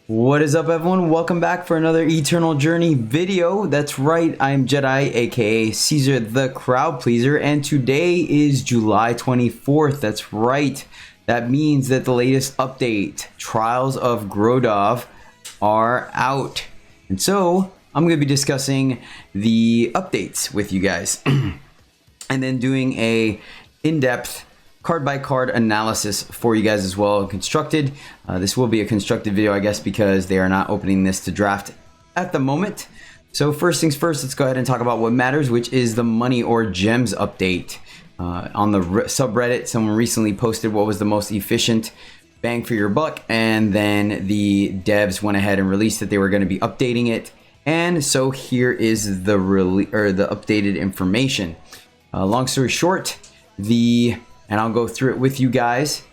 What is up, everyone? Welcome back for another Eternal Journey video. That's right, I'm Jedi, aka Caesar the Crowd Pleaser, and today is July 24th. That's right. That means that the latest update, Trials of Grodov, are out. And so, I'm going to be discussing the updates with you guys. And then doing a in-depth card by card analysis for you guys as well, constructed. This will be a constructed video, I guess, because they are not opening this to draft at the moment. So first things first, let's go ahead and talk about what matters, which is the money or gems update. On the subreddit, someone recently posted what was the most efficient bang for your buck, and then the devs went ahead and released that they were going to be updating it. And so here is the updated information. Long story short, and I'll go through it with you guys.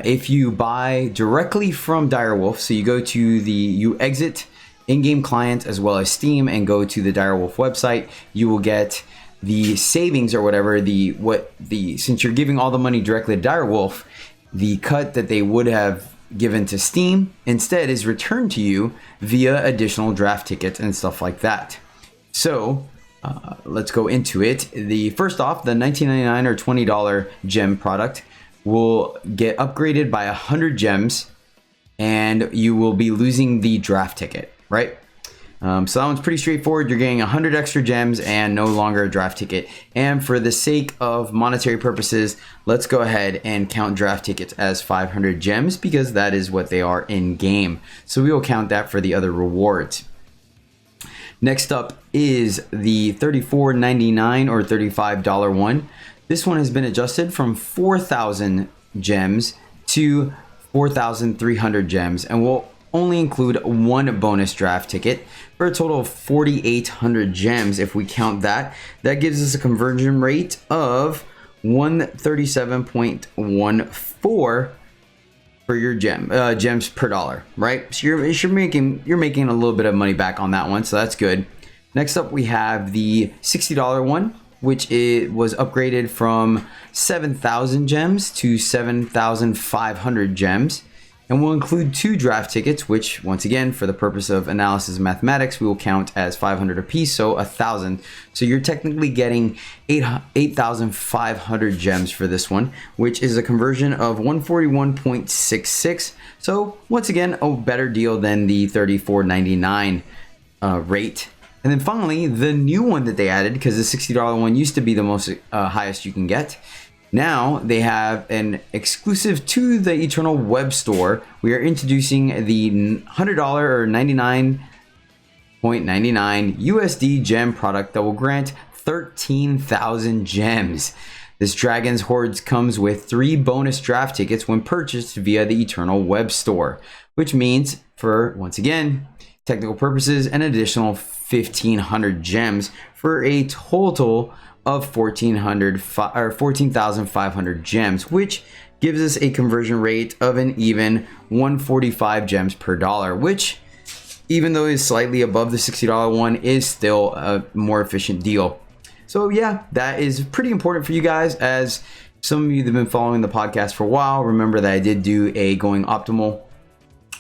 If you buy directly from Direwolf, so you exit in-game client as well as Steam and go to the Direwolf website, you will get the savings or whatever, since you're giving all the money directly to Direwolf, the cut that they would have given to Steam instead is returned to you via additional draft tickets and stuff like that. So let's go into it. First off, the $19.99 or $20 gem product will get upgraded by 100 gems, and you will be losing the draft ticket, right? So that one's pretty straightforward. You're getting 100 extra gems and no longer a draft ticket. And for the sake of monetary purposes, let's go ahead and count draft tickets as 500 gems because that is what they are in game. So we will count that for the other rewards. Next up is the $34.99 or $35 one. This one has been adjusted from 4,000 gems to 4,300 gems and will only include one bonus draft ticket for a total of 4,800 gems. If we count that, that gives us a conversion rate of 137.14 for your gems per dollar, right? So you're making a little bit of money back on that one, so that's good. Next up, we have the $60 one, which was upgraded from 7,000 gems to 7,500 gems, and will include two draft tickets, which once again, for the purpose of analysis and mathematics, we will count as 500 apiece, so 1,000. So you're technically getting 8,500 gems for this one, which is a conversion of 141.66. So once again, a better deal than the $34.99 rate. And then finally, the new one that they added, because the $60 one used to be the most highest you can get. Now they have an exclusive to the Eternal Web Store. We are introducing the $100 or 99.99 USD gem product that will grant 13,000 gems. This Dragon's Hordes comes with 3 bonus draft tickets when purchased via the Eternal Web Store, which means, for once again, technical purposes, an additional 1,500 gems for a total of 14,500 gems, which gives us a conversion rate of an even 145 gems per dollar, which, even though is slightly above the $60 one, is still a more efficient deal. So yeah, that is pretty important for you guys. As some of you that have been following the podcast for a while, remember that I did do a going optimal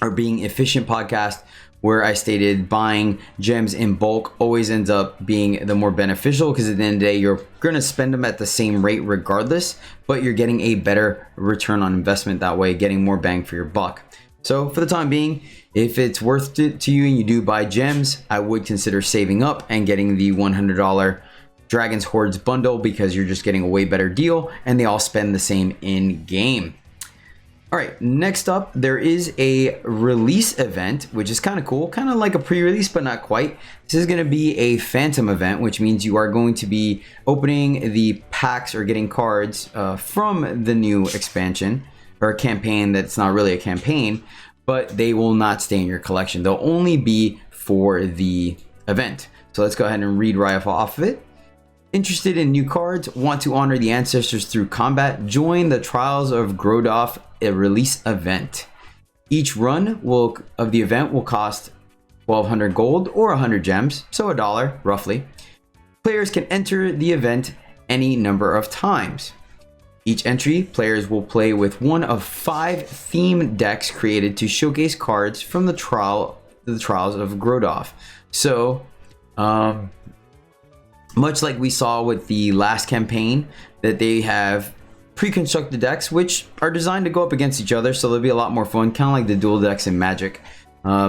or being efficient podcast, where I stated buying gems in bulk always ends up being the more beneficial, because at the end of the day, you're going to spend them at the same rate regardless, but you're getting a better return on investment that way, getting more bang for your buck. So for the time being, if it's worth it to you and you do buy gems, I would consider saving up and getting the $100 Dragon's Hordes bundle, because you're just getting a way better deal and they all spend the same in game. All right, next up, there is a release event, which is kind of cool, kind of like a pre-release, but not quite. This is going to be a phantom event, which means you are going to be opening the packs or getting cards from the new expansion or campaign. That's not really a campaign, but they will not stay in your collection. They'll only be for the event. So let's go ahead and read right off of it. Interested in new cards? Want to honor the ancestors through combat? Join the Trials of Grodov, a release event. Each run of the event will cost 1,200 gold or 100 gems, so $1 roughly. Players can enter the event any number of times. Each entry, players will play with one of 5 theme decks created to showcase cards from the Trials of Grodov. So, much like we saw with the last campaign, that they have pre-constructed decks which are designed to go up against each other, so they'll be a lot more fun, kind of like the dual decks in Magic.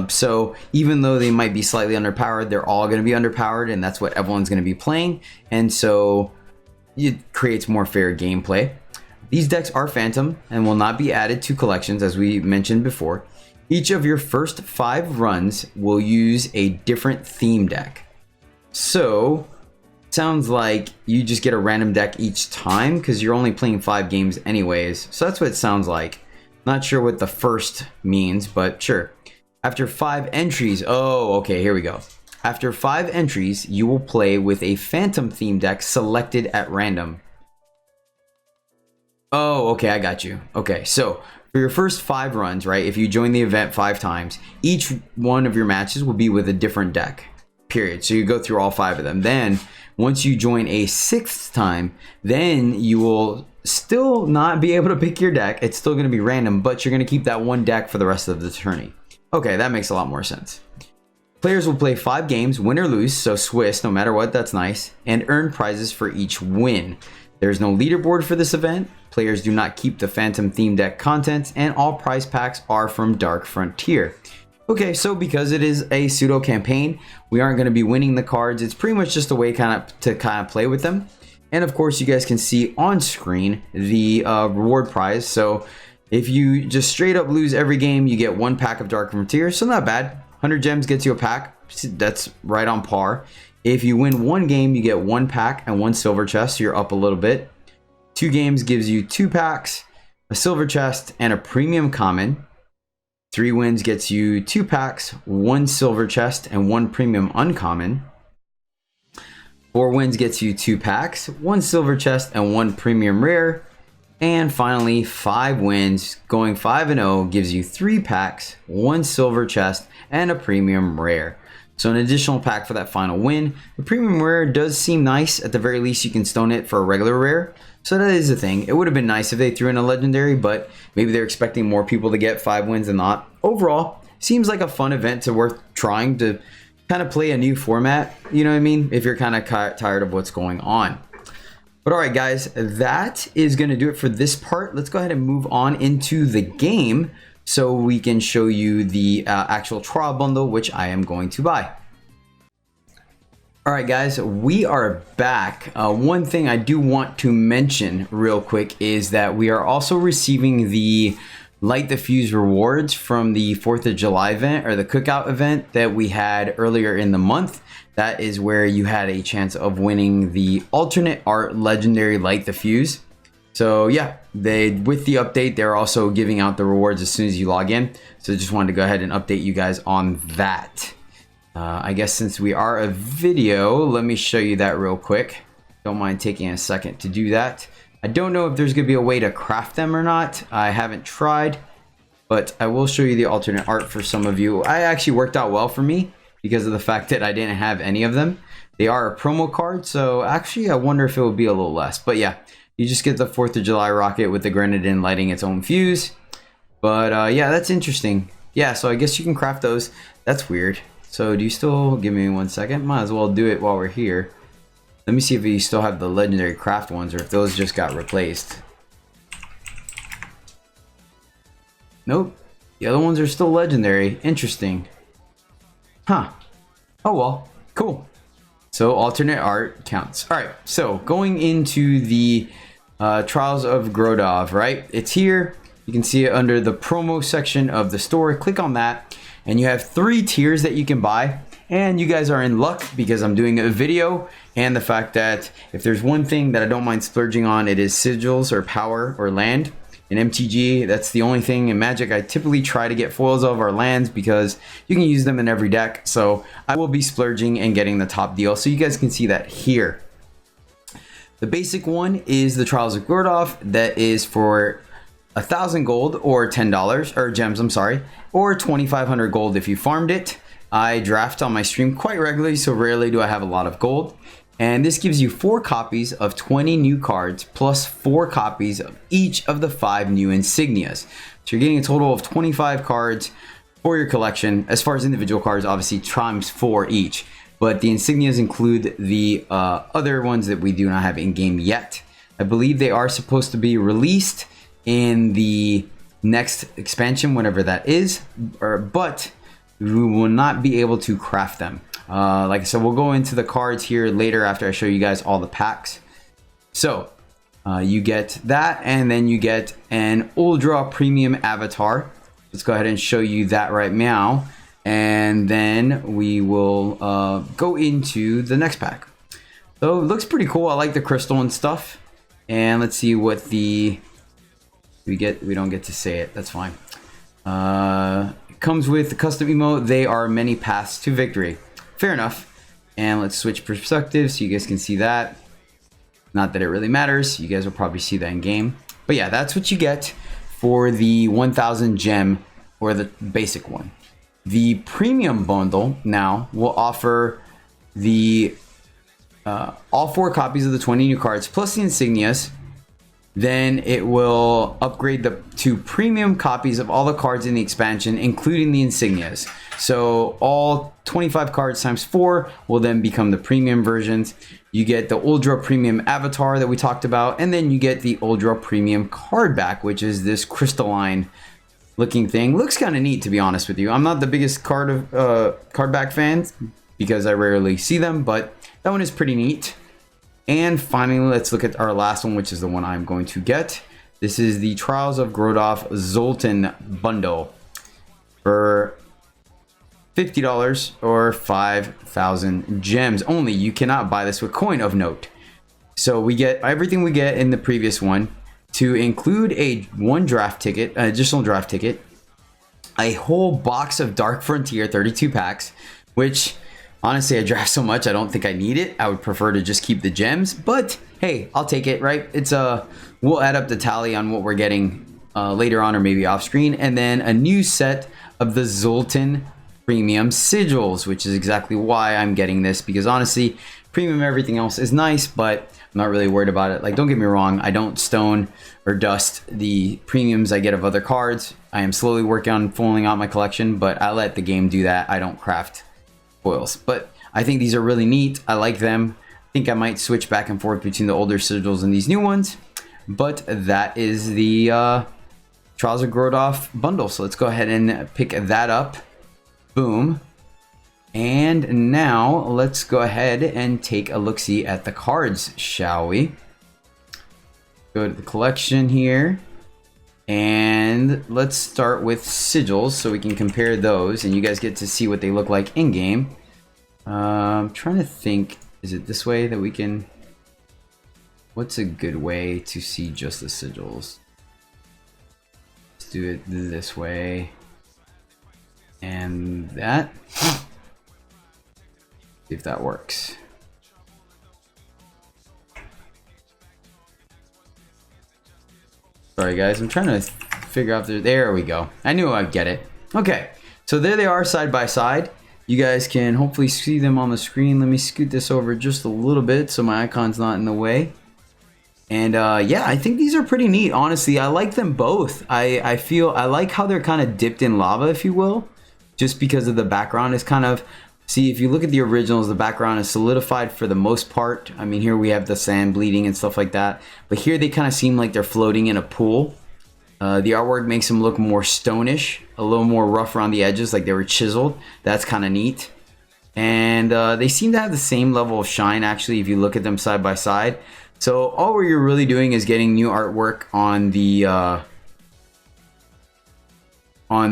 So even though they might be slightly underpowered, they're all going to be underpowered, and that's what everyone's going to be playing, and so it creates more fair gameplay. These decks are phantom and will not be added to collections, as we mentioned before. Each of your first 5 runs will use a different theme deck. So sounds like you just get a random deck each time because you're only playing 5 games anyways. So that's what it sounds like. Not sure what the first means, but sure. After 5 entries, oh, okay, here we go. After 5 entries, you will play with a phantom theme deck selected at random. Oh, okay, I got you. Okay, so for your first 5 runs, right, if you join the event 5 times, each one of your matches will be with a different deck, period. So you go through all 5 of them. Then, once you join a 6th time, then you will still not be able to pick your deck. It's still going to be random, but you're going to keep that one deck for the rest of the tourney. Okay, that makes a lot more sense. Players will play 5 games, win or lose, so Swiss, no matter what, that's nice, and earn prizes for each win. There's no leaderboard for this event. Players do not keep the Phantom theme deck contents, and all prize packs are from Dark Frontier. Okay, so because it is a pseudo campaign, we aren't going to be winning the cards. It's pretty much just a way to play with them. And of course, you guys can see on screen the reward prize. So if you just straight up lose every game, you get 1 pack of Dark Frontier. So not bad. 100 gems gets you a pack. That's right on par. If you win 1 game, you get 1 pack and 1 silver chest. So you're up a little bit. 2 games gives you 2 packs, a silver chest, and a premium common. 3 wins gets you 2 packs, 1 silver chest, and 1 premium uncommon. 4 wins gets you 2 packs, 1 silver chest, and 1 premium rare. And finally, 5 wins, going 5-0, gives you 3 packs, 1 silver chest, and a premium rare. So an additional pack for that final win. The premium rare does seem nice. At the very least, you can stone it for a regular rare. So that is a thing. It would have been nice if they threw in a legendary, but maybe they're expecting more people to get 5 wins than not. Overall, seems like a fun event to worth trying to kind of play a new format. You know what I mean? If you're kind of tired of what's going on. But all right, guys, that is going to do it for this part. Let's go ahead and move on into the game so we can show you the actual trial bundle, which I am going to buy. All right, guys, we are back. One thing I do want to mention real quick is that we are also receiving the Light the Fuse rewards from the 4th of July event, or the cookout event that we had earlier in the month. That is where you had a chance of winning the alternate art legendary Light the Fuse. So yeah, with the update, they're also giving out the rewards as soon as you log in. So just wanted to go ahead and update you guys on that. I guess since we are a video, let me show you that real quick. Don't mind taking a second to do that. I don't know if there's going to be a way to craft them or not. I haven't tried, but I will show you the alternate art for some of you. I actually worked out well for me because of the fact that I didn't have any of them. They are a promo card, so actually I wonder if it would be a little less. But yeah, you just get the 4th of July rocket with the Grenadin lighting its own fuse. But yeah, that's interesting. Yeah, so I guess you can craft those. That's weird. So do you still, give me 1 second. Might as well do it while we're here. Let me see if you still have the legendary craft ones or if those just got replaced. Nope. The other ones are still legendary. Interesting. Huh. Oh well. Cool. So alternate art counts. Alright, so going into the Trials of Grodov, right? It's here. You can see it under the promo section of the store. Click on that. And you have 3 tiers that you can buy. And you guys are in luck because I'm doing a video. And the fact that if there's one thing that I don't mind splurging on, it is sigils or power or land. In MTG, that's the only thing. In Magic, I typically try to get foils of our lands because you can use them in every deck. So I will be splurging and getting the top deal. So you guys can see that here. The basic one is the Trials of Grodov. That is for 1,000 gold or $10, or gems, I'm sorry, or 2,500 gold if you farmed it. I draft on my stream quite regularly, so rarely do I have a lot of gold. And this gives you 4 copies of 20 new cards plus 4 copies of each of the 5 new insignias. So you're getting a total of 25 cards for your collection. As far as individual cards, obviously times 4 each. But the insignias include the other ones that we do not have in game yet. I believe they are supposed to be released in the next expansion, whatever that is. But we will not be able to craft them. Like I said, we'll go into the cards here later after I show you guys all the packs. So you get that, and then you get an Ultra Premium Avatar. Let's go ahead and show you that right now. And then we will go into the next pack. So it looks pretty cool. I like the crystal and stuff. And let's see what we get. We don't get to say it. That's fine. It comes with the custom emote. They are many paths to victory. Fair enough. And let's switch perspectives so you guys can see that. Not that it really matters. You guys will probably see that in game. But yeah, that's what you get for the 1000 gem or the basic one. The premium bundle now will offer the all 4 copies of the 20 new cards plus the insignias. Then it will upgrade to premium copies of all the cards in the expansion, including the insignias. So all 25 cards times 4 will then become the premium versions. You get the Ultra Premium Avatar that we talked about, and then you get the Ultra Premium card back, which is this crystalline looking thing. Looks kind of neat, to be honest with you. I'm not the biggest card back fan because I rarely see them, but that one is pretty neat. And finally, let's look at our last one, which is the one I'm going to get. This is the Trials of Grodov Zoltan bundle for $50 or 5,000 gems only. You cannot buy this with coin of note. So we get everything we get in the previous one, to include one draft ticket, an additional draft ticket, a whole box of Dark Frontier 32 packs, which honestly I draft so much I don't think I need it. I would prefer to just keep the gems, but hey, I'll take it, right? It's we'll add up the tally on what we're getting later on or maybe off screen, and then a new set of the Zoltan Premium Sigils, which is exactly why I'm getting this, because honestly, premium everything else is nice, but I'm not really worried about it. Like, don't get me wrong, I don't stone or dust the premiums I get of other cards. I am slowly working on filling out my collection, but I let the game do that. I don't craft foils, but I think these are really neat. I like them. I think I might switch back and forth between the older sigils and these new ones, but that is the Trials of Grodov bundle. So let's go ahead and pick that up. Boom. And now let's go ahead and take a look-see at the cards, shall we? Go to the collection here. And let's start with sigils so we can compare those and you guys get to see what they look like in-game. I'm trying to think, is it this way that we can... What's a good way to see just the sigils? Let's do it this way. And that. See if that works. Sorry guys, I'm trying to figure out there we go. I knew I'd get it. Okay, so there they are side by side. You guys can hopefully see them on the screen. Let me scoot this over just a little bit so my icon's not in the way. And yeah, I think these are pretty neat. Honestly, I like them both. I feel I like how they're kind of dipped in lava, if you will, just because of the background is kind of... See, if you look at the originals, the background is solidified for the most part. I mean, here we have the sand bleeding and stuff like that. But here they kind of seem like they're floating in a pool. The artwork makes them look more stonish, a little more rough around the edges, like they were chiseled. That's kind of neat. And they seem to have the same level of shine, actually, if you look at them side by side. So all you're really doing is getting new artwork on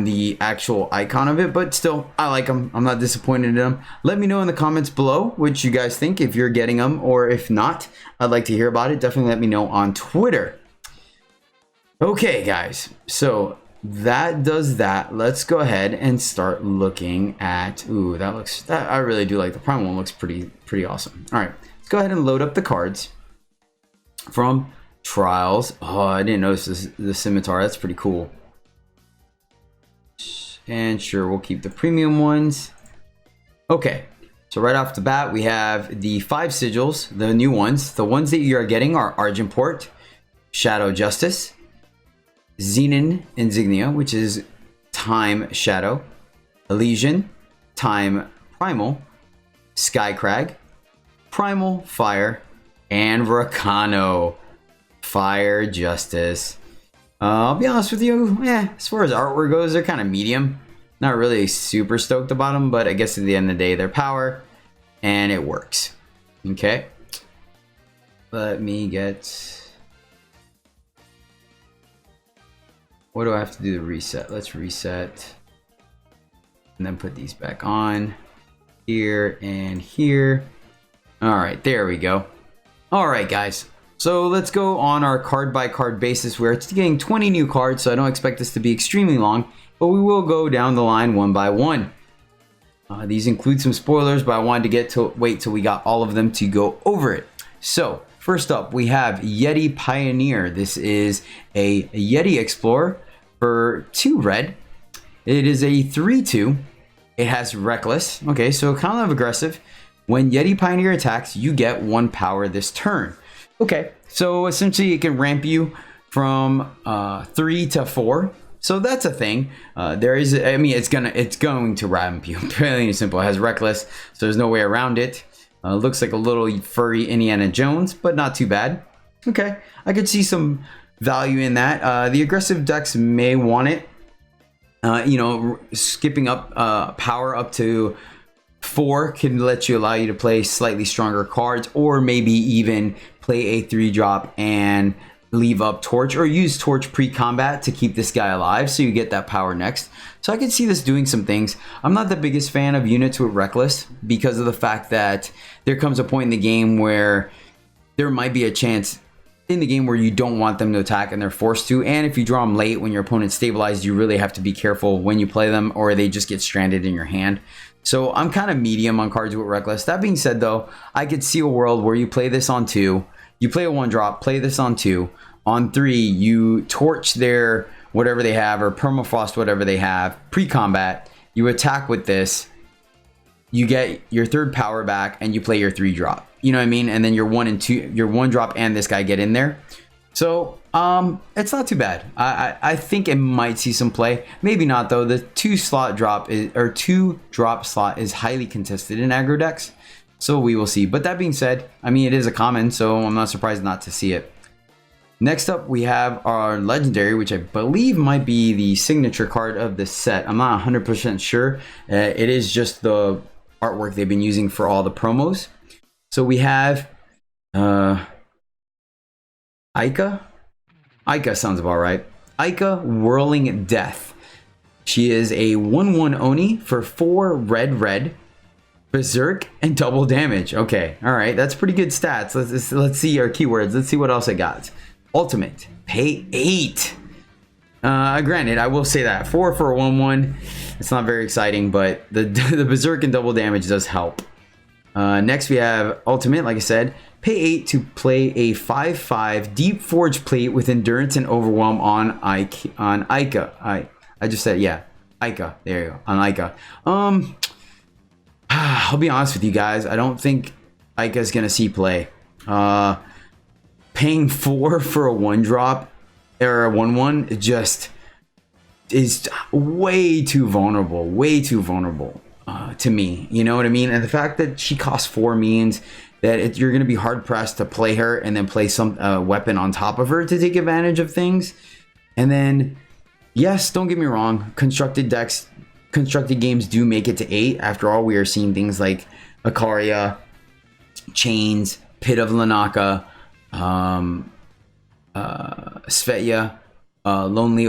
the actual icon of it, but still, I like them. I'm not disappointed in them. Let me know in the comments below what you guys think, if you're getting them, or if not, I'd like to hear about it. Definitely let me know on Twitter. Okay, guys, so that does that. Let's go ahead and start looking at... Ooh, I really do like the Primal one. Looks pretty awesome. All right, let's go ahead and load up the cards from Trials. Oh, I didn't notice the scimitar. That's pretty cool. And sure, we'll keep the premium ones. Okay, So right off the bat, we have the 5 sigils, the new ones. The ones that you are getting are Argentport, Shadow Justice, Xenon Insignia, which is Time Shadow, Elysian, Time Primal, Skycrag, Primal Fire, and Volcano Fire Justice. I'll be honest with you, as far as artwork goes, they're kind of medium. Not really super stoked about them, but I guess at the end of the day, they're power, and it works. Okay. Let me get... What do I have to do to reset? Let's reset. And then put these back on. Here and here. Alright, there we go. Alright, guys. So let's go on our card by card basis. We're getting 20 new cards, so I don't expect this to be extremely long. But we will go down the line one by one. These include some spoilers, but I wanted to wait till we got all of them to go over it. So first up, we have Yeti Pioneer. This is a Yeti Explorer for 2 red. It is a 3/2. It has Reckless. Okay, so kind of aggressive. When Yeti Pioneer attacks, you get 1 power this turn. Okay, so essentially it can ramp you from 3 to 4. So that's a thing. It's going to ramp you. Really simple. It has Reckless, so there's no way around it. Looks like a little furry Indiana Jones, but not too bad. Okay, I could see some value in that. The aggressive decks may want it. Skipping up power up to 4 can allow you to play slightly stronger cards, or maybe even play a 3-drop and leave up Torch, or use Torch pre-combat to keep this guy alive so you get that power next. So I can see this doing some things. I'm not the biggest fan of units with Reckless because of the fact that there comes a point in the game where there might be a chance in the game where you don't want them to attack and they're forced to, and if you draw them late when your opponent's stabilized, you really have to be careful when you play them, or they just get stranded in your hand. So I'm kind of medium on cards with Reckless. That being said though, I could see a world where you play this on 2, you play a 1-drop, play this on 2, on 3 you torch their whatever they have, or permafrost whatever they have, pre-combat, you attack with this, you get your 3rd power back, and you play your 3-drop. You know what I mean? And then your 1 and 2, your 1-drop and this guy get in there. So it's not too bad. I think it might see some play. Maybe not though. The 2-drop slot is highly contested in aggro decks. So we will see. But that being said, I mean, it is a common, so I'm not surprised not to see it. Next up, we have our legendary, which I believe might be the signature card of the set. I'm not 100% sure. It is just the artwork they've been using for all the promos. So we have Aika. Aika sounds about right. Aika Whirling Death. She is a 1/1 Oni for 4 red, Berserk, and double damage. Okay, all right, that's pretty good stats. Let's see our keywords. Let's see what else I got. Ultimate, pay 8. Granted, I will say that 4 for a 1/1. It's not very exciting, but the Berserk and double damage does help. Next, we have Ultimate, like I said. Pay 8 to play a 5/5 Deep Forge Plate with Endurance and Overwhelm on Aika. I just said, yeah, Aika. There you go, on Aika. I'll be honest with you guys. I don't think Aika is gonna see play. Paying 4 for a 1-drop or a 1/1 just is way too vulnerable. Way too vulnerable to me. You know what I mean? And the fact that she costs 4 means that you're going to be hard pressed to play her and then play some weapon on top of her to take advantage of things. And then, yes, don't get me wrong, constructed games do make it to 8. After all, we are seeing things like Ikaria, Chains, Pit of Lanaka, Svetya, Lonely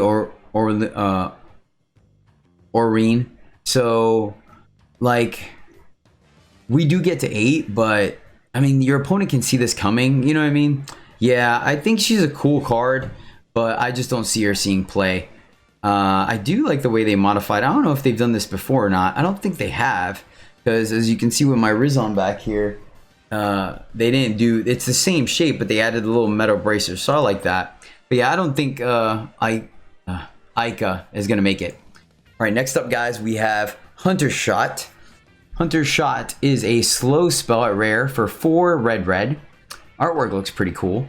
Oreen. So, like, we do get to 8, but I mean, your opponent can see this coming. You know what I mean? Yeah, I think she's a cool card, but I just don't see her seeing play. I do like the way they modified. I don't know if they've done this before or not. I don't think they have, because as you can see with my Rizon back here, they didn't do. It's the same shape, but they added a little metal bracer. So I like that. But yeah, I don't think Aika is gonna make it. All right, next up, guys, we have Hunter Shot. Hunter's Shot is a slow spell at rare for 4 red. Artwork looks pretty cool.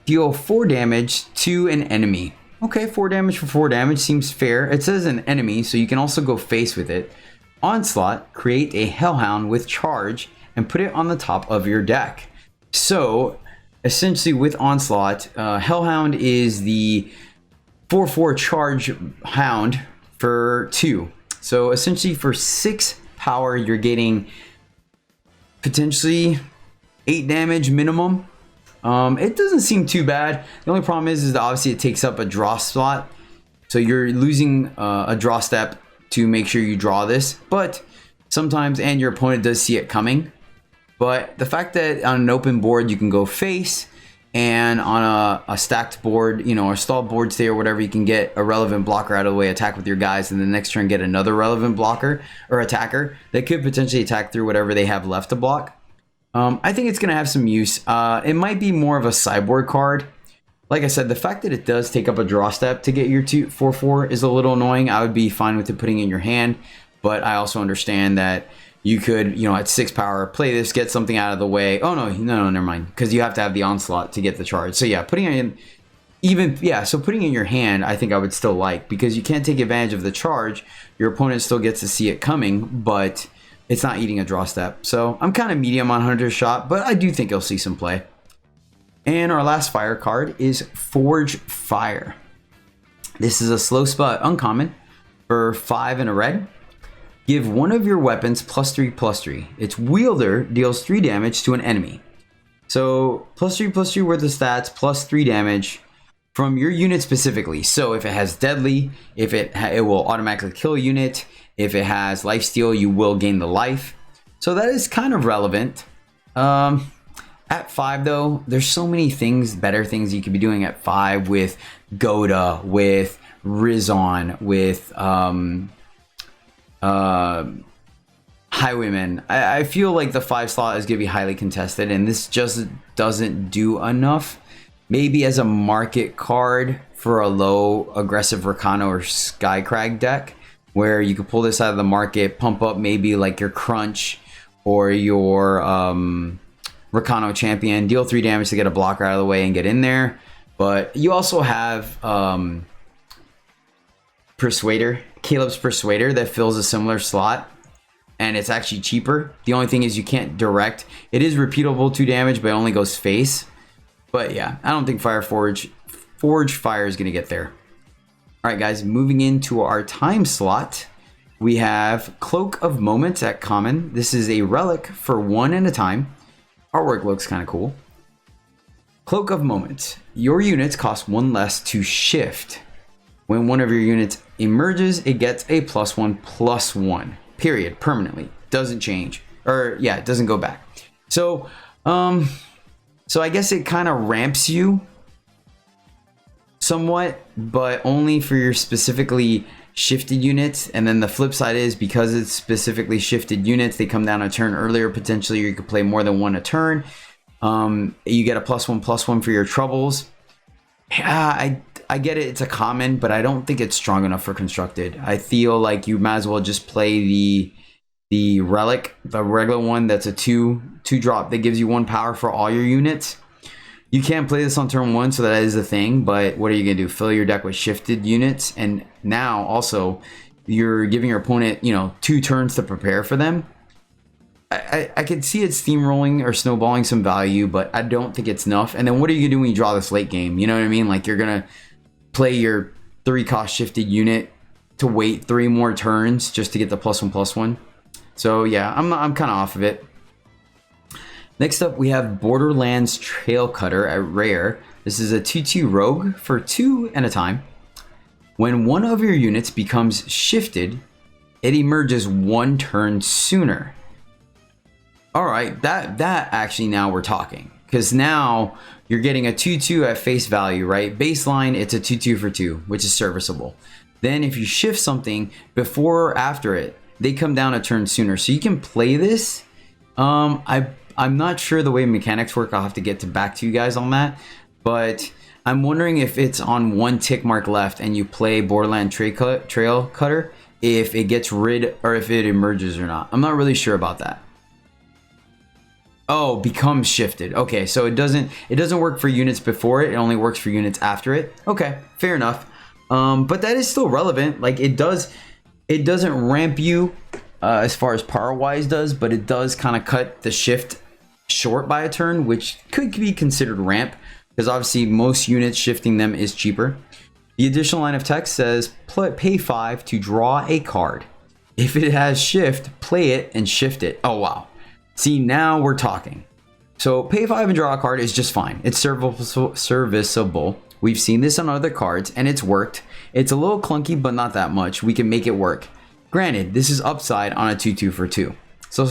Deal 4 damage to an enemy. Okay, 4 damage for 4 damage seems fair. It says an enemy, so you can also go face with it. Onslaught, create a Hellhound with charge and put it on the top of your deck. So, essentially with Onslaught, Hellhound is the 4/4 charge hound for 2. So essentially for 6 power, you're getting potentially 8 damage minimum. It doesn't seem too bad. The only problem is that obviously it takes up a draw slot. So you're losing a draw step to make sure you draw this. But sometimes, and your opponent does see it coming. But the fact that on an open board you can go face, and on a stacked board, you know, or stalled board stay or whatever, you can get a relevant blocker out of the way, attack with your guys, and the next turn get another relevant blocker or attacker that could potentially attack through whatever they have left to block. I think it's going to have some use. It might be more of a sideboard card. Like I said, the fact that it does take up a draw step to get your 4/4 is a little annoying. I would be fine with it putting it in your hand, but I also understand that you could, you know, at 6 power, play this, get something out of the way. Oh, no, never mind. Because you have to have the Onslaught to get the charge. So, yeah, putting it in, so putting it in your hand, I think I would still like. Because you can't take advantage of the charge. Your opponent still gets to see it coming, but it's not eating a draw step. So, I'm kind of medium on Hunter's Shot, but I do think you'll see some play. And our last fire card is Forge Fire. This is a slow spell uncommon for 5 and a red. Give one of your weapons +3/+3. Its wielder deals 3 damage to an enemy. So +3/+3 worth of stats, +3 damage from your unit specifically. So if it has deadly, if it will automatically kill a unit. If it has lifesteal, you will gain the life. So that is kind of relevant. At 5 though, there's so many things, better things you could be doing at 5 with Goda, with Rizon, with Highwayman. I feel like the 5 slot is going to be highly contested, and this just doesn't do enough. Maybe as a market card for a low aggressive Rakano or Skycrag deck, where you could pull this out of the market, pump up maybe like your Crunch or your Rakano champion, deal 3 damage to get a blocker out of the way and get in there. But you also have Persuader, Caleb's Persuader, that fills a similar slot, and it's actually cheaper. The only thing is you can't direct. It is repeatable 2 damage, but it only goes face. But yeah, I don't think Forge Fire is going to get there. All right, guys, moving into our time slot, we have Cloak of Moments at common. This is a relic for 1 at a time. Artwork looks kind of cool. Cloak of Moments. Your units cost 1 less to shift. When one of your units emerges, it gets a +1/+1. Period. Permanently. Doesn't change. Or yeah, it doesn't go back. So I guess it kind of ramps you somewhat, but only for your specifically shifted units. And then the flip side is, because it's specifically shifted units, they come down a turn earlier potentially, or you could play more than 1 a turn. You get a +1/+1 for your troubles. Yeah, I get it, it's a common, but I don't think it's strong enough for constructed. I feel like you might as well just play the relic, the regular one that's a 2-drop that gives you 1 power for all your units. You can't play this on turn 1, so that is the thing, but what are you gonna do? Fill your deck with shifted units, and now also you're giving your opponent, you know, 2 turns to prepare for them. I could see it steamrolling or snowballing some value, but I don't think it's enough. And then what are you gonna do when you draw this late game? You know what I mean? Like, you're gonna play your 3-cost shifted unit to wait 3 more turns just to get the +1/+1. So yeah, I'm kind of off of it. Next up, we have Borderlands Trail Cutter at rare. This is a 2/2 rogue for 2 at a time. When one of your units becomes shifted, it emerges 1 turn sooner. All right, that actually, now we're talking, because now you're getting a 2/2 at face value, right? Baseline, it's a 2/2 for 2, which is serviceable. Then if you shift something before or after it, they come down a turn sooner. So you can play this. I'm not sure the way mechanics work. I'll have to get back to you guys on that. But I'm wondering if it's on 1 tick mark left and you play Borderland Trail Cutter, if it gets rid or if it emerges or not. I'm not really sure about that. Oh, becomes shifted. Okay, so it doesn't work for units before it. It only works for units after it. Okay, fair enough. But that is still relevant. Like it doesn't ramp you as far as power wise does, but it does kind of cut the shift short by a turn, which could be considered ramp because obviously most units shifting them is cheaper. The additional line of text says pay 5 to draw a card. If it has shift, play it and shift it. Oh wow. See, now we're talking. So pay 5 and draw a card is just fine. It's serviceable. We've seen this on other cards and it's worked. It's a little clunky, but not that much. We can make it work. Granted, this is upside on a 2/2 for 2. So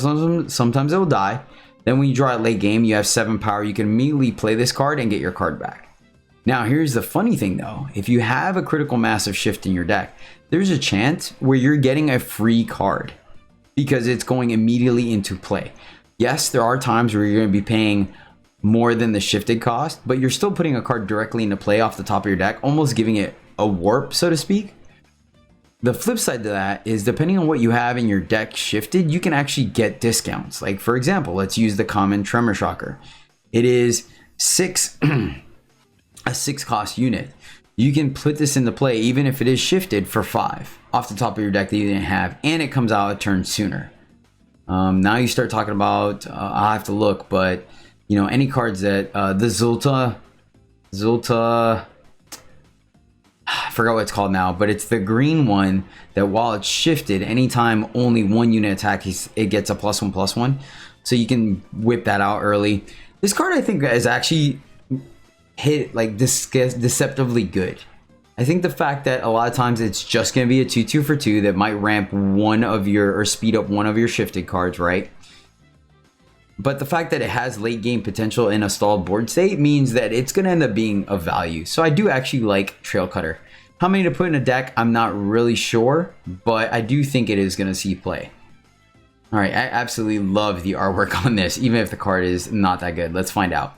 sometimes it will die. Then when you draw it late game, you have 7 power. You can immediately play this card and get your card back. Now, here's the funny thing though. If you have a critical mass of shift in your deck, there's a chance where you're getting a free card because it's going immediately into play. Yes, there are times where you're going to be paying more than the shifted cost, but you're still putting a card directly into play off the top of your deck, almost giving it a warp, so to speak. The flip side to that is depending on what you have in your deck shifted, you can actually get discounts. Like for example, let's use the common Tremor Shocker. It is a 6 cost unit. You can put this into play even if it is shifted for 5 off the top of your deck that you didn't have, and it comes out a turn sooner. Now you start talking about, I'll have to look, but you know, any cards that the Zulta, I forgot what it's called now, but it's the green one that while it's shifted, anytime only one unit attacks, it gets a +1/+1. So you can whip that out early. This card I think is actually hit like deceptively good. I think the fact that a lot of times it's just going to be a 2/2 for 2 that might ramp one of your or speed up one of your shifted cards, right? But the fact that it has late game potential in a stalled board state means that it's going to end up being of value. So I do actually like Trail Cutter. How many to put in a deck, I'm not really sure, but I do think it is going to see play. All right, I absolutely love the artwork on this, even if the card is not that good. Let's find out.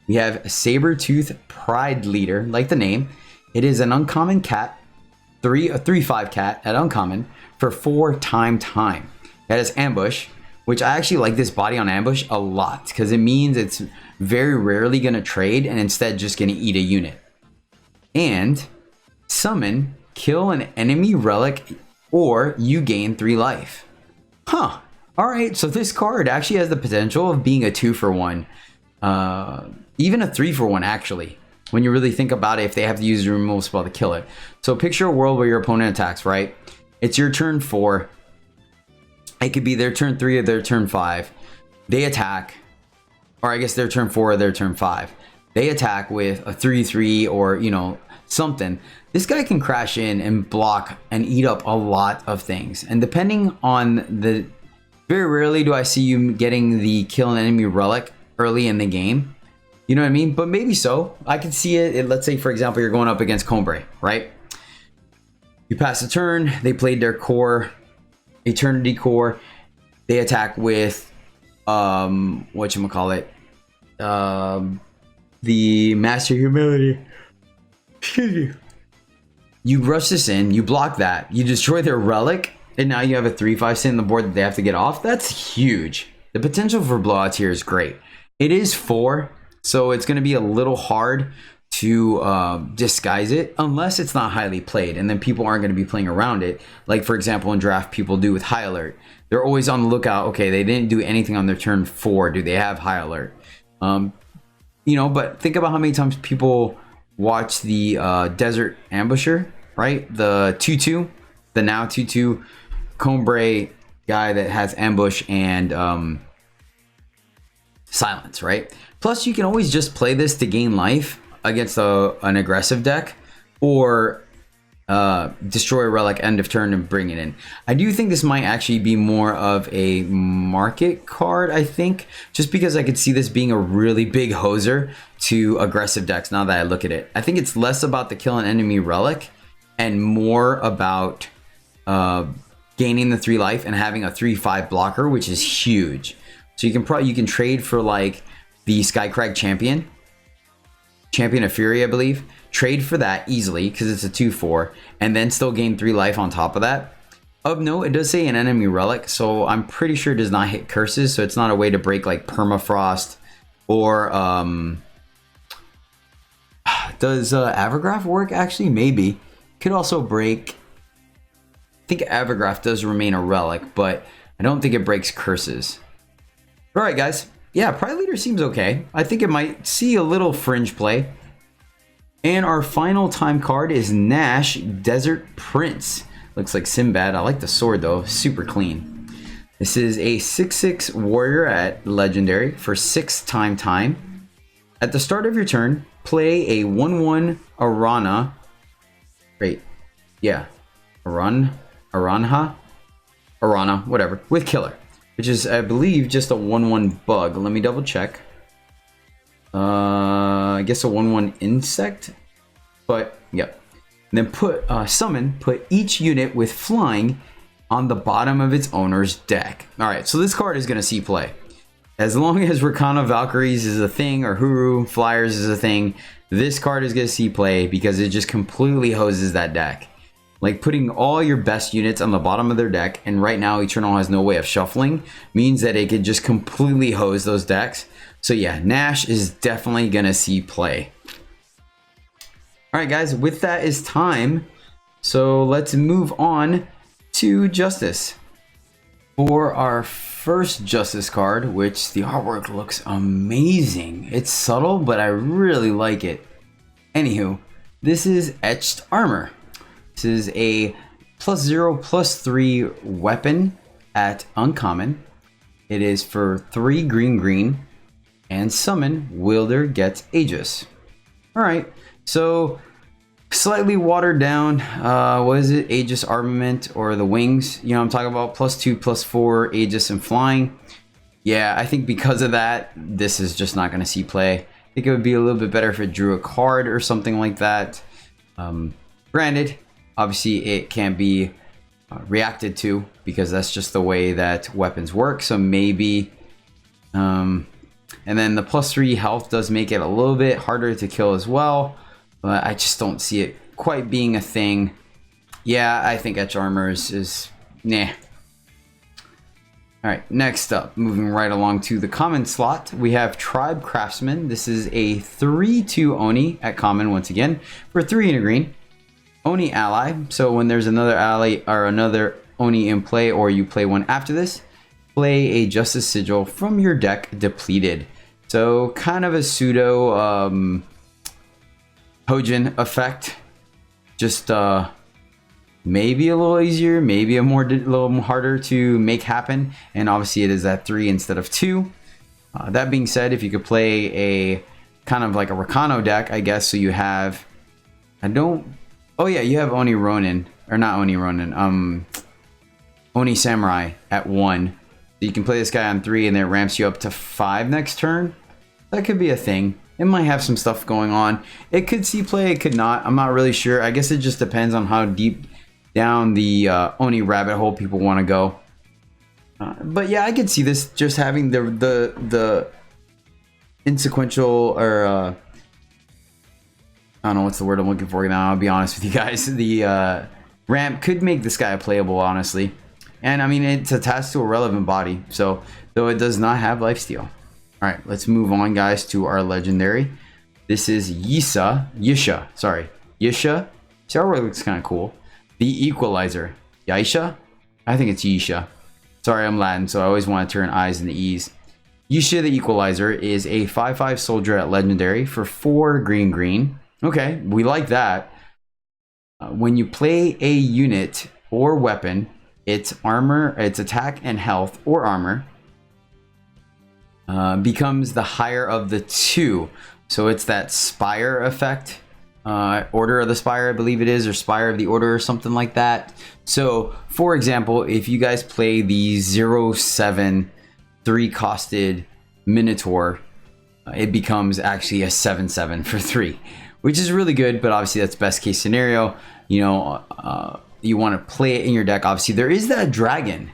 We have Sabertooth Pride Leader, like the name. It is an uncommon cat, a 3/5 cat at uncommon for 4 time. That is ambush, which I actually like this body on ambush a lot because it means it's very rarely going to trade and instead just going to eat a unit. And summon, kill an enemy relic, or you gain 3 life. Huh. All right, so this card actually has the potential of being a 2-for-1. Even a 3-for-1 actually. When you really think about it, if they have to use a removal spell to kill it. So picture a world where your opponent attacks, right? It's your turn 4. It could be their turn 3 or their turn 5. They attack, or I guess their turn 4 or their turn 5. They attack with a 3/3 or, you know, something. This guy can crash in and block and eat up a lot of things. And depending on the... Very rarely do I see you getting the kill an enemy relic early in the game. You know what I mean? But maybe so. I can see it. Let's say, for example, you're going up against Combray, right? You pass a turn. They played their core, Eternity Core. They attack with, whatchamacallit? The Master Humility. Excuse me. You rush this in. You block that. You destroy their relic. And now you have a 3/5 sit in the board that they have to get off. That's huge. The potential for blowouts here is great. It is 4. So it's going to be a little hard to disguise it unless it's not highly played, and then people aren't going to be playing around it. Like for example, in draft, people do with High Alert. They're always on the lookout. Okay, they didn't do anything on their turn 4. Do they have High Alert? You know, but think about how many times people watch the Desert Ambusher, right? The 2/2, the now 2/2 Combray guy that has ambush and silence, right? Plus, you can always just play this to gain life against an aggressive deck, or destroy a relic end of turn and bring it in. I do think this might actually be more of a market card, I think, just because I could see this being a really big hoser to aggressive decks now that I look at it. I think it's less about the kill an enemy relic and more about gaining the 3 life and having a 3/5 blocker, which is huge. So you can trade for like the Skycrag Champion of Fury, I believe. Trade for that easily because it's a 2/4, and then still gain 3 life on top of that. Of note, it does say an enemy relic, so I'm pretty sure it does not hit curses, so it's not a way to break like permafrost or does Avergraph work actually? Maybe. Could also break, I think Avergraph does remain a relic, but I don't think it breaks curses. Alright guys, yeah, Pride Leader seems okay. I think it might see a little fringe play. And our final time card is Nash, Desert Prince. Looks like Sinbad. I like the sword though, super clean. This is a 6/6 warrior at legendary for 6 time. At the start of your turn, play a 1/1 Arana. Wait, yeah, Arana, whatever, with killer, which is I believe just a 1/1 bug. Let me double check. I guess a 1/1 insect, but yep. And then put each unit with flying on the bottom of its owner's deck. All right, so this card is going to see play. As long as Rakana Valkyries is a thing or Huru Flyers is a thing, this card is going to see play because it just completely hoses that deck. Like putting all your best units on the bottom of their deck, and right now Eternal has no way of shuffling, means that it could just completely hose those decks. So yeah, Nash is definitely going to see play. Alright guys, with that is time. So let's move on to Justice. For our first Justice card, which the artwork looks amazing. It's subtle, but I really like it. Anywho, this is Etched Armor. This is a +0/+3 weapon at uncommon. It is for 3 green, and summon, wielder gets Aegis. Alright, so slightly watered down, what is it, Aegis Armament or the wings, you know I'm talking about, +2/+4 Aegis and flying. Yeah, I think because of that, this is just not going to see play. I think it would be a little bit better if it drew a card or something like that. Granted, obviously it can't be reacted to because that's just the way that weapons work, so maybe and then the +3 health does make it a little bit harder to kill as well, but I just don't see it quite being a thing. Yeah, I think Etched Armor is nah. Alright, next up, moving right along to the common slot, we have Tribe Craftsman. This is a 3/2 Oni at common once again for 3 and a green. Oni ally, so when there's another ally or another Oni in play, or you play one after this, play a Justice Sigil from your deck depleted. So kind of a pseudo Hojin effect, just maybe a little easier, maybe a little harder to make happen, and obviously it is at 3 instead of 2. That being said, if you could play a kind of like a Rakano deck, I guess, so you have, oh yeah, you have Oni Ronin, or not Oni Ronin, Oni Samurai at 1. So you can play this guy on 3 and then it ramps you up to 5 next turn. That could be a thing. It might have some stuff going on. It could see play, it could not. I'm not really sure. I guess it just depends on how deep down the Oni rabbit hole people want to go. But yeah, I could see this just having the insequential, or I don't know what's the word I'm looking for now, I'll be honest with you guys. The ramp could make this guy playable, honestly. And I mean, it's attached to a relevant body, so though it does not have lifesteal. Alright, let's move on, guys, to our legendary. This is Yisha. Yisha. See, our word looks kind of cool. The Equalizer. Yisha? I think it's Yisha. Sorry, I'm Latin, so I always want to turn I's into E's. Yisha the Equalizer is a 5/5 soldier at legendary for 4 green. Okay, we like that. When you play a unit or weapon, its armor, its attack and health or armor becomes the higher of the 2. So it's that Spire effect. Order of the Spire, I believe it is, or Spire of the Order or something like that. So for example, if you guys play the 0/7 3-costed Minotaur, it becomes actually a 7/7 for 3, which is really good, but obviously that's best case scenario. You know, you want to play it in your deck. Obviously there is that dragon,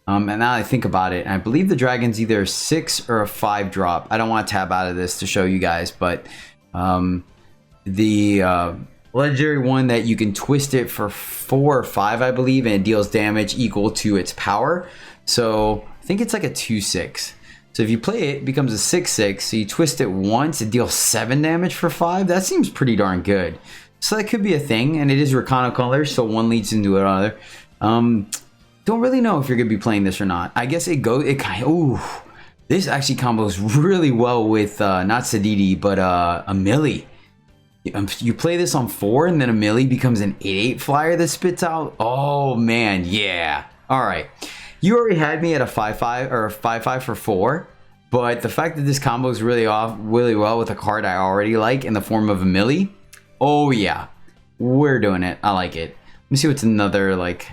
and now I think about it, I believe the dragon's either a 6 or a 5 drop. I don't want to tab out of this to show you guys, but the Legendary one that you can twist it for 4 or 5, I believe, and it deals damage equal to its power. So I think it's like a 2/6. So if you play it, it becomes a 6/6. So you twist it once, it deals 7 damage for 5. That seems pretty darn good. So that could be a thing, and it is Rakana color, so one leads into another. Don't really know if you're gonna be playing this or not. I guess this actually combos really well with not Sidoti, but a Millie. You play this on 4, and then a Millie becomes an 8/8 flyer that spits out. Oh man, yeah. All right, you already had me at a 5/5 or a 5/5 for 4, but the fact that this combo is really well with a card I already like in the form of a Millie. Oh yeah, we're doing it. I like it. Let me see what's another like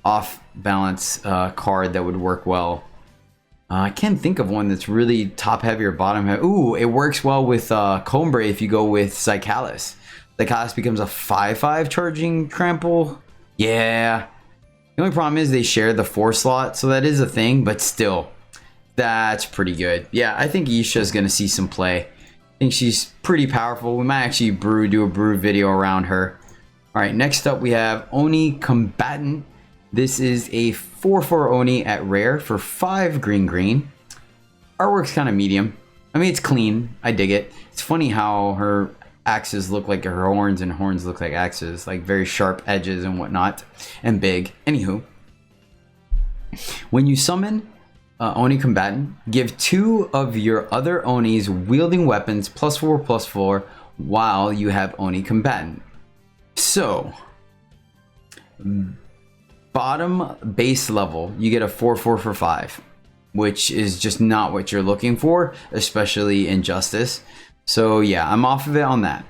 off balance card that would work well. I can't think of one that's really top heavy or bottom heavy. Ooh, it works well with Combre if you go with Psychalis. Psychalis becomes a 5/5 charging trample. Yeah. The only problem is they share the 4 slot, so that is a thing, but still, that's pretty good. Yeah, I think Isha's gonna see some play. I think she's pretty powerful. We might actually do a brew video around her. All right, next up we have Oni Combatant. This is a 4/4 Oni at rare for 5 green. Artwork's kind of medium. I mean, it's clean. I dig it. It's funny how her axes look like her horns and horns look like axes, like very sharp edges and whatnot, and big. Anywho, when you summon Oni Combatant, give 2 of your other Onis wielding weapons +4/+4 while you have Oni Combatant. So, bottom base level, you get a 4/4 for 5, which is just not what you're looking for, especially in Justice. So yeah, I'm off of it on that.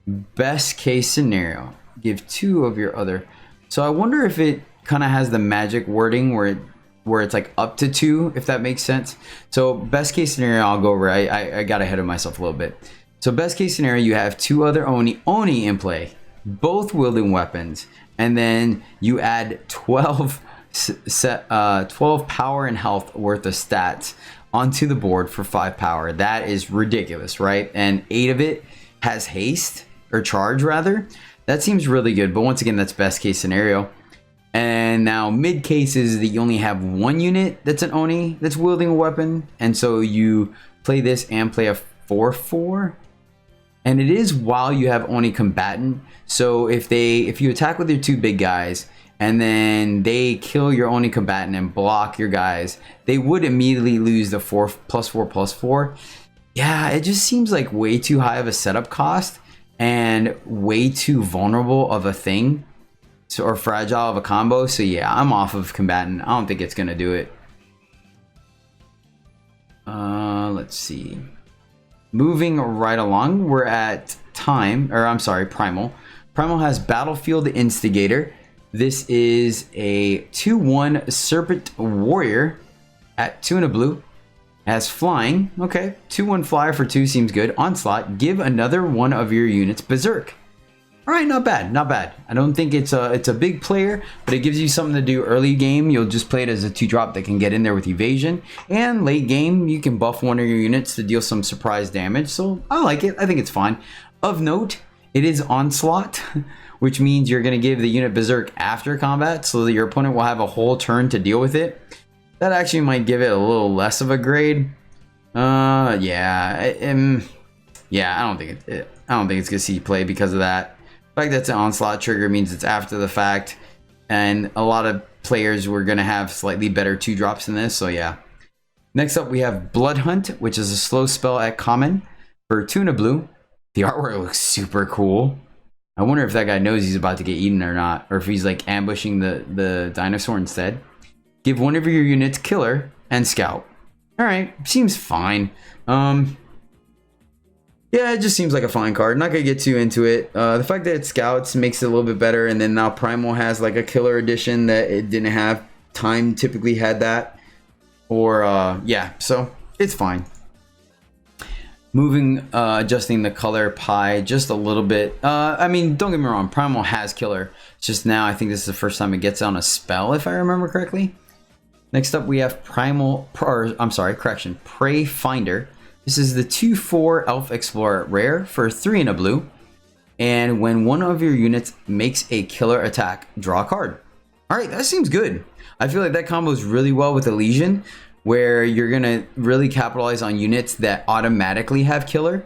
Best case scenario, give 2 of your other. So I wonder if it kind of has the magic wording where it's like up to 2, if that makes sense. So best case scenario, I'll go over. I got ahead of myself a little bit. So best case scenario, you have 2 other Oni in play, both wielding weapons, and then you add 12 power and health worth of stats onto the board for 5 power. That is ridiculous, right? And 8 of it has haste, or charge rather. That seems really good, but once again, that's best case scenario. And now mid case is that you only have 1 unit that's an Oni that's wielding a weapon, and so you play this and play a 4/4. And it is while you have Oni Combatant. So if you attack with your 2 big guys and then they kill your Oni Combatant and block your guys, they would immediately lose the +4/+4. Yeah, it just seems like way too high of a setup cost and way too vulnerable of a thing, or fragile of a combo. So yeah, I'm off of Combatant. I don't think it's gonna do it. Let's see. Moving right along, we're at Primal. Primal has Battlefield Instigator. This is a 2/1 Serpent Warrior at 2 and a blue. It has flying. Okay, 2/1 flyer for 2 seems good. Onslaught, give another one of your units Berserk. All right, not bad, not bad. I don't think it's a big player, but it gives you something to do early game. You'll just play it as a 2-drop that can get in there with evasion, and late game you can buff one of your units to deal some surprise damage. So I like it. I think it's fine. Of note, it is Onslaught, which means you're gonna give the unit Berserk after combat, so that your opponent will have a whole turn to deal with it. That actually might give it a little less of a grade. Yeah, I don't think it's gonna see play because of that. The fact that it's an Onslaught trigger means it's after the fact, and a lot of players were going to have slightly better 2-drops than this, so yeah. Next up we have Blood Hunt, which is a slow spell at common for 2 and a blue. The artwork looks super cool. I wonder if that guy knows he's about to get eaten or not, or if he's like ambushing the dinosaur instead. Give one of your units Killer and Scout. Alright, seems fine. Yeah, it just seems like a fine card. Not gonna get too into it. The fact that it Scouts makes it a little bit better, and then now Primal has like a killer edition that it didn't have. Time typically had that. Or, yeah, so it's fine. Moving, adjusting the color pie just a little bit. I mean, don't get me wrong, Primal has killer. It's just now I think this is the first time it gets on a spell, if I remember correctly. Next up we have Prey Finder. This is the 2/4 Elf Explorer rare for 3 and a blue. And when one of your units makes a killer attack, draw a card. All right, that seems good. I feel like that combos really well with Elysian, where you're gonna really capitalize on units that automatically have killer,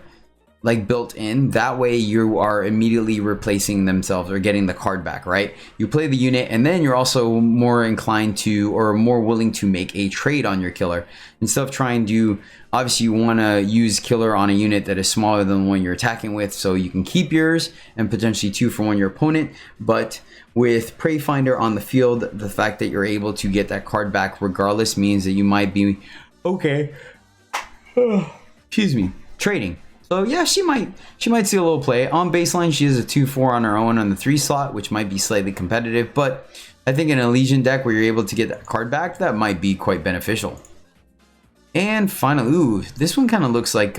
like built in. That way you are immediately replacing themselves or getting the card back, right? You play the unit and then you're also more inclined to, or more willing to, make a trade on your killer instead of trying to. Obviously you want to use killer on a unit that is smaller than the one you're attacking with, so you can keep yours and potentially 2 for one your opponent. But with Prey Finder on the field, the fact that you're able to get that card back regardless means that you might be okay excuse me, trading. So yeah, she might see a little play. On baseline, she is a 2/4 on her own on the 3 slot, which might be slightly competitive, but I think in an Elysian deck where you're able to get that card back, that might be quite beneficial. And finally, ooh, this one kind of looks like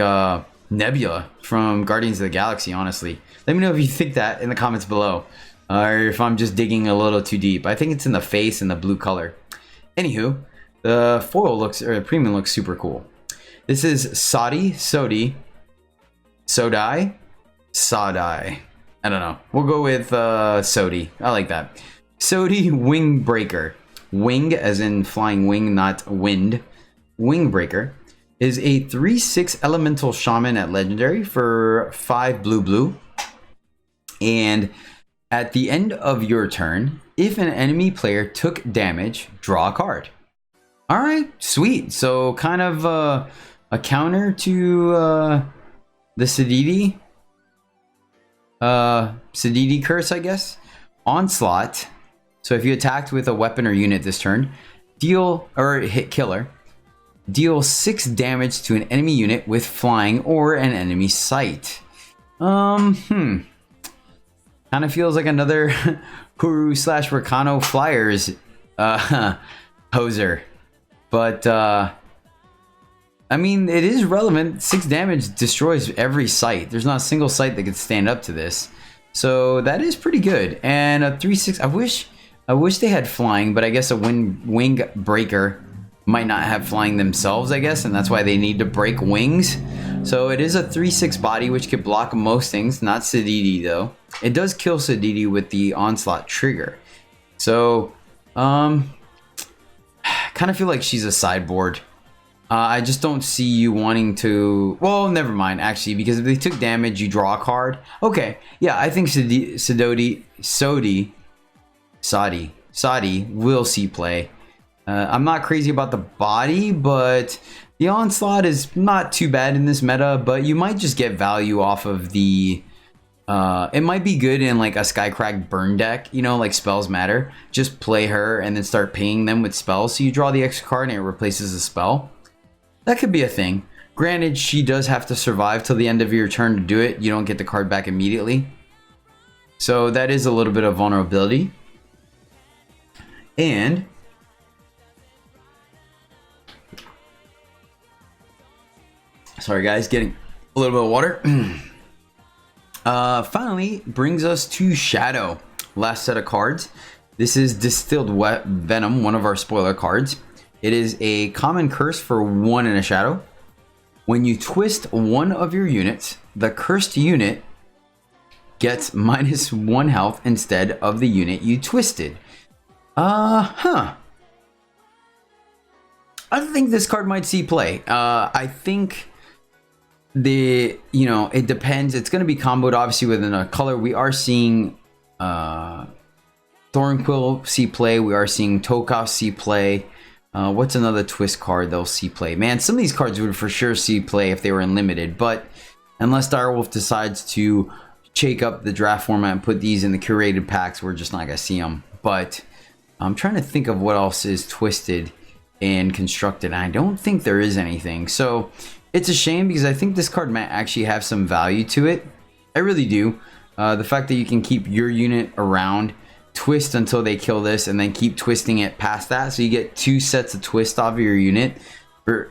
Nebula from Guardians of the Galaxy, honestly. Let me know if you think that in the comments below, or if I'm just digging a little too deep. I think it's in the face and the blue color. Anywho, the foil looks, or the premium looks super cool. This is Sodi. I don't know. We'll go with Sodi. I like that. Sodi Wingbreaker. Wing as in flying wing, not wind. Wingbreaker is a 3/6 elemental shaman at legendary for 5 blue. And at the end of your turn, if an enemy player took damage, draw a card. All right, sweet. So kind of a counter to the Sidoti curse, I guess. Onslaught. So if you attacked with a weapon or unit this turn, deal, or hit killer, deal 6 damage to an enemy unit with flying or an enemy sight. Kind of feels like another Huru / Rakano Flyers hoser. But I mean, it is relevant. 6 damage destroys every sight. There's not a single sight that could stand up to this. So that is pretty good. And a 3/6. I wish they had flying, but I guess a wing breaker might not have flying themselves, I guess, and that's why they need to break wings. So it is a 3/6 body, which could block most things, not Sidoti though. It does kill Sidoti with the onslaught trigger. So kind of feel like she's a sideboard. I just don't see you wanting to. Well, never mind, actually, because if they took damage, you draw a card. Okay, yeah, I think Sodi will see play. I'm not crazy about the body, but the onslaught is not too bad in this meta. But you might just get value off of the. It might be good in like a Skycrack burn deck, you know, like spells matter. Just play her and then start paying them with spells. So you draw the extra card and it replaces a spell. That could be a thing. Granted, she does have to survive till the end of your turn to do it. You don't get the card back immediately. So that is a little bit of vulnerability. And sorry guys, getting a little bit of water. Finally brings us to Shadow. Last set of cards. This is Distilled Venom, one of our spoiler cards. It is a common curse for 1 in a Shadow. When you twist one of your units, the cursed unit gets -1 health instead of the unit you twisted. I think this card might see play. I think it depends. It's going to be comboed obviously within a color. We are seeing Thornquill see play. We are seeing Tokov see play. What's another twist card they'll see play? Man, some of these cards would for sure see play if they were in limited, but unless Direwolf decides to shake up the draft format and put these in the curated packs, we're just not going to see them. But I'm trying to think of what else is twisted and constructed. I don't think there is anything. So it's a shame because I think this card might actually have some value to it. I really do. The fact that you can keep your unit around, twist until they kill this, and then keep twisting it past that, so you get 2 sets of twist off of your unit. Or,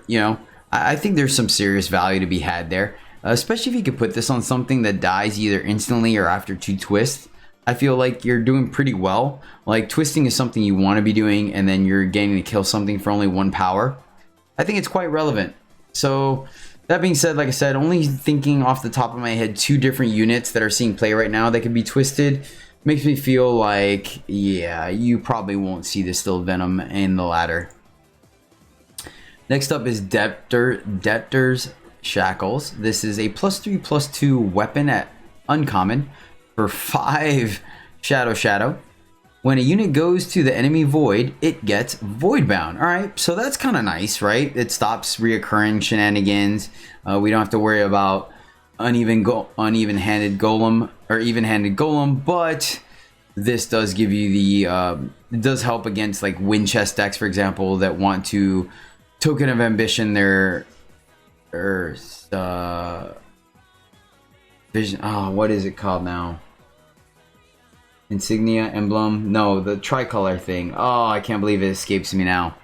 I think there's some serious value to be had there, especially if you could put this on something that dies either instantly or after 2 twists. I feel like you're doing pretty well. Like, twisting is something you want to be doing, and then you're getting to kill something for only 1 power. I think it's quite relevant. So That being said, like I said, only thinking off the top of my head 2 different units that are seeing play right now that could be twisted makes me feel like, yeah, you probably won't see Distilled Venom in the ladder. Next up is Debtor's Shackles. This is a +3/+2 weapon at uncommon for 5 Shadow. When a unit goes to the enemy void, it gets void bound. All right, so that's kind of nice, right? It stops reoccurring shenanigans. We don't have to worry about uneven-handed golem or even-handed golem, but this does give you the it does help against like wind chest decks, for example, that want to token of ambition their vision. Oh, what is it called now? Insignia, emblem, no, the tricolor thing. Oh, I can't believe it escapes me now.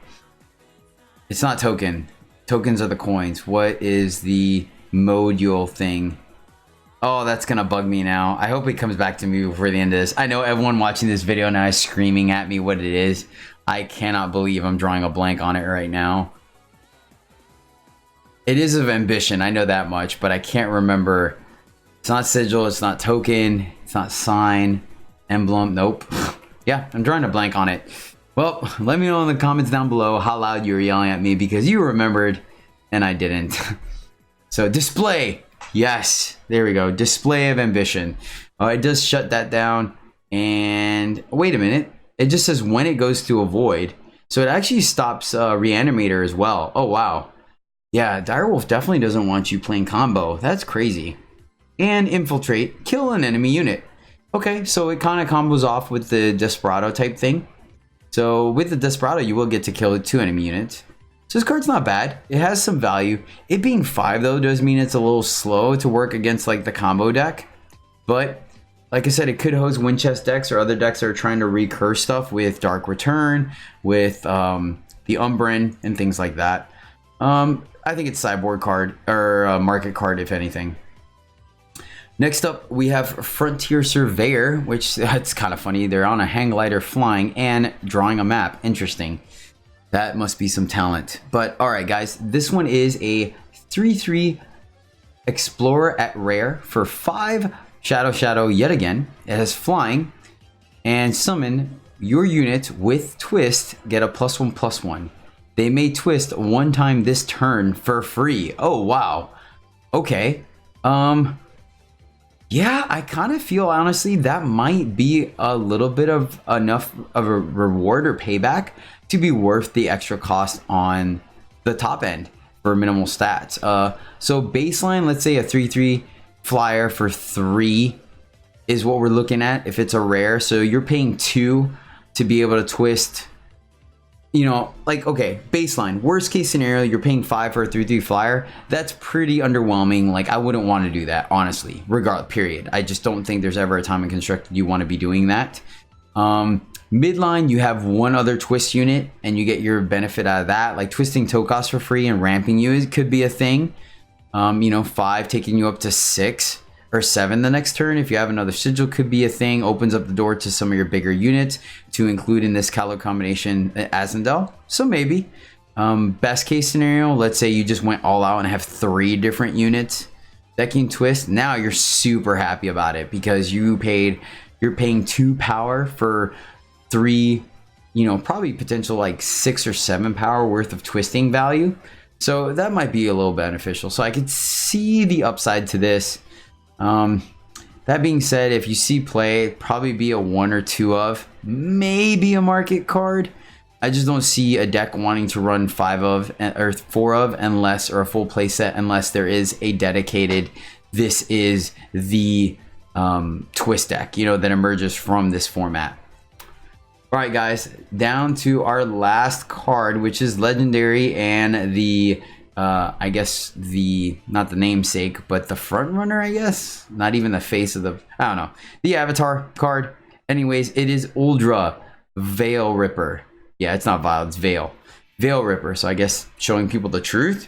It's not token. Tokens are the coins. What is the module thing? Oh, that's gonna bug me now. I hope it comes back to me before the end of this. I know everyone watching this video now is screaming at me what it is. I cannot believe I'm drawing a blank on it right now. It is of ambition, I know that much, but I can't remember. It's not sigil, it's not token, it's not sign. Emblem, nope. Yeah, I'm drawing a blank on it. Well, let me know in the comments down below how loud you were yelling at me because you remembered and I didn't. So display, yes, there we go. Display of ambition. It does shut that down. And wait a minute, it just says when it goes to a void, so it actually stops Reanimator as well. Oh wow, yeah, Direwolf definitely doesn't want you playing combo. That's crazy. And infiltrate, kill an enemy unit. Okay, so it kind of combos off with the Desperado type thing. So with the Desperado, you will get to kill 2 enemy units. So this card's not bad. It has some value. It being 5 though does mean it's a little slow to work against like the combo deck. But like I said, it could host wind chest decks or other decks that are trying to recur stuff with Dark Return, with the Umbran and things like that. I think it's sideboard card or market card if anything. Next up, we have Frontier Surveyor, which that's kind of funny. They're on a hang glider flying and drawing a map. Interesting. That must be some talent. But all right, guys, this one is a 3/3 Explorer at rare for 5 Shadow yet again. It has flying and summon your unit with twist, get a +1/+1. They may twist 1 time this turn for free. Oh, wow. Okay. Yeah, I kind of feel honestly that might be a little bit of enough of a reward or payback to be worth the extra cost on the top end for minimal stats. So baseline, let's say a 3/3 flyer for 3 is what we're looking at if it's a rare. So you're paying 2 to be able to twist. You know, like, okay, baseline, worst case scenario, you're paying 5 for a 3/3 flyer. That's pretty underwhelming. Like, I wouldn't want to do that, honestly, regardless, period. I just don't think there's ever a time in Constructed you want to be doing that. Midline, you have 1 other twist unit and you get your benefit out of that. Like twisting Tokos for free and ramping you could be a thing. You know, 5 taking you up to 6 or 7 the next turn. If you have another sigil, could be a thing. Opens up the door to some of your bigger units to include in this color combination Azendel. So maybe. Best case scenario, let's say you just went all out and have 3 different units that can twist. Now you're super happy about it because you're paying 2 power for 3, you know, probably potential like 6 or 7 power worth of twisting value. So that might be a little beneficial. So I could see the upside to this. That being said, if you see play, probably be a 1 or 2 of, maybe a market card. I just don't see a deck wanting to run 5 of or 4 of unless, or a full play set unless there is a dedicated, this is the twist deck, you know, that emerges from this format. All right, guys, down to our last card, which is legendary and the I guess not the namesake, but the front runner, I guess. Not even the face of the, I don't know. The avatar card. Anyways, it is Uldra Veil Ripper. Yeah, it's not Vile, it's Veil. Veil Ripper, so I guess showing people the truth.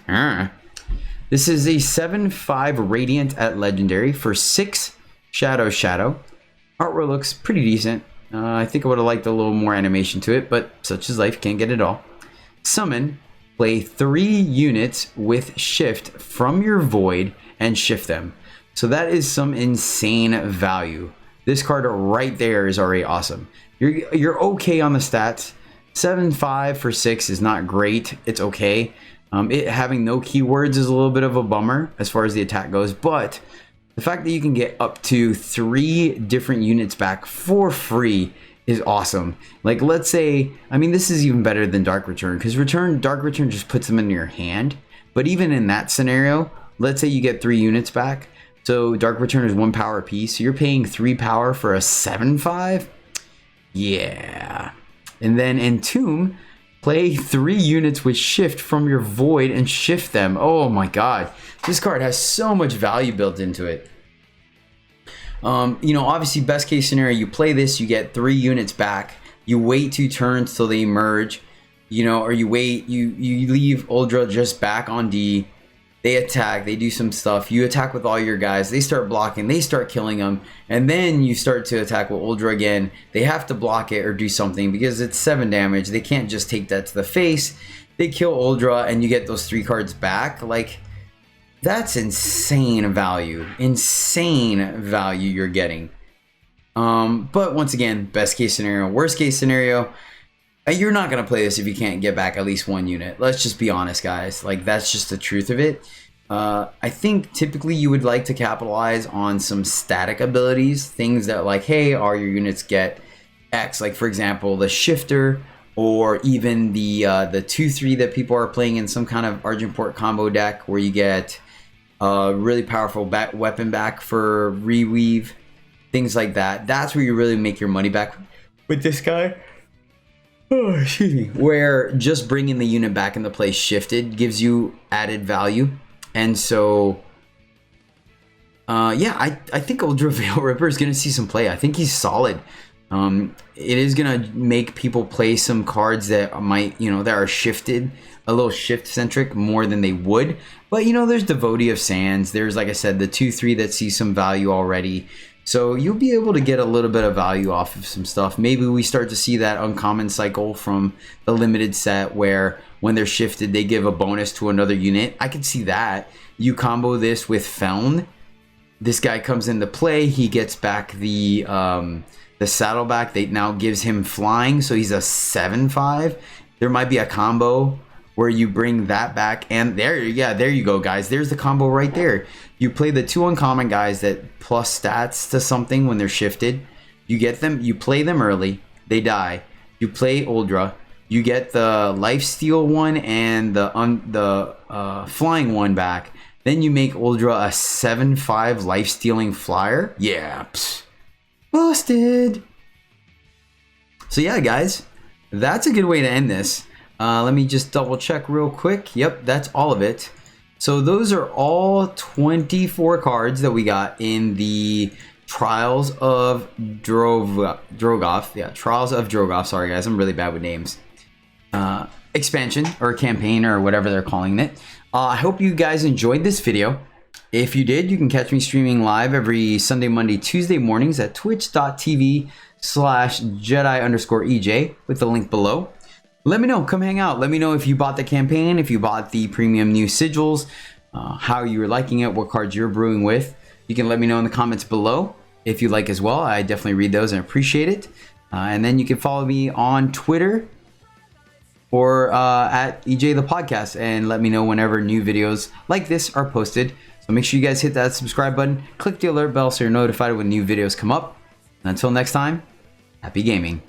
This is a 7/5 Radiant at legendary for 6 Shadow. Artwork looks pretty decent. I think I would have liked a little more animation to it, but such is life, can't get it all. Summon play 3 units with shift from your void and shift them. So that is some insane value. This card right there is already awesome. You're okay on the stats. 7.5 for 6 is not great. It's okay. It having no keywords is a little bit of a bummer as far as the attack goes, but the fact that you can get up to 3 different units back for free is awesome. Like, let's say, I mean, this is even better than Dark Return, because Dark Return just puts them in your hand. But even in that scenario, let's say you get 3 units back. So Dark Return is 1 power apiece. So you're paying 3 power for a 7.5. Yeah. And then Entomb, play 3 units with shift from your void and shift them. Oh my god. This card has so much value built into it. You know, obviously best case scenario, you play this, you get 3 units back. You wait 2 turns till they merge, you know, or you wait, you leave Uldra just back on D. They attack, they do some stuff. You attack with all your guys. They start blocking, they start killing them. And then you start to attack with Uldra again. They have to block it or do something because it's 7 damage. They can't just take that to the face. They kill Uldra and you get those 3 cards back. Like, that's insane value. Insane value you're getting. But once again, best case scenario, worst case scenario, you're not going to play this if you can't get back at least 1 unit. Let's just be honest, guys. Like, that's just the truth of it. I think typically you would like to capitalize on some static abilities. Things that, like, hey, all your units get X. Like, for example, the Shifter, or even the 2-3 that people are playing in some kind of Argent Port combo deck where you get really powerful weapon back for reweave. Things like that. That's where you really make your money back with this guy. Oh, excuse me. Where just bringing the unit back into play shifted gives you added value. And so, yeah, I think Uldra Veil Ripper is going to see some play. I think he's solid. It is going to make people play some cards that might, you know, that are shifted, a little shift centric more than they would. But, you know, there's Devotee of Sands. There's, like I said, the 2-3 that see some value already. So you'll be able to get a little bit of value off of some stuff. Maybe we start to see that uncommon cycle from the limited set where when they're shifted, they give a bonus to another unit. I could see that. You combo this with Feln. This guy comes into play. He gets back the saddleback. That now gives him flying. So he's a 7/5. There might be a combo where you bring that back, and there you go, guys. There's the combo right there. You play the 2 uncommon guys that plus stats to something when they're shifted. You get them, you play them early, they die. You play Uldra, you get the lifesteal one and the flying one back. Then you make Uldra a 7/5 lifestealing flyer. Yeah, busted. So yeah, guys, that's a good way to end this. Let me just double check real quick. Yep, that's all of it. So those are all 24 cards that we got in the Trials of Grodov. Yeah, Trials of Grodov. Sorry, guys, I'm really bad with names. Expansion or campaign or whatever they're calling it. I hope you guys enjoyed this video. If you did, you can catch me streaming live every Sunday, Monday, Tuesday mornings at twitch.tv/Jedi_EJ with the link below. Let me know. Come hang out. Let me know if you bought the campaign, if you bought the premium new sigils, how you were liking it, what cards you're brewing with. You can let me know in the comments below if you like as well. I definitely read those and appreciate it. And then you can follow me on Twitter or at EJthePodcast and let me know whenever new videos like this are posted. So make sure you guys hit that subscribe button, click the alert bell so you're notified when new videos come up. And until next time, happy gaming.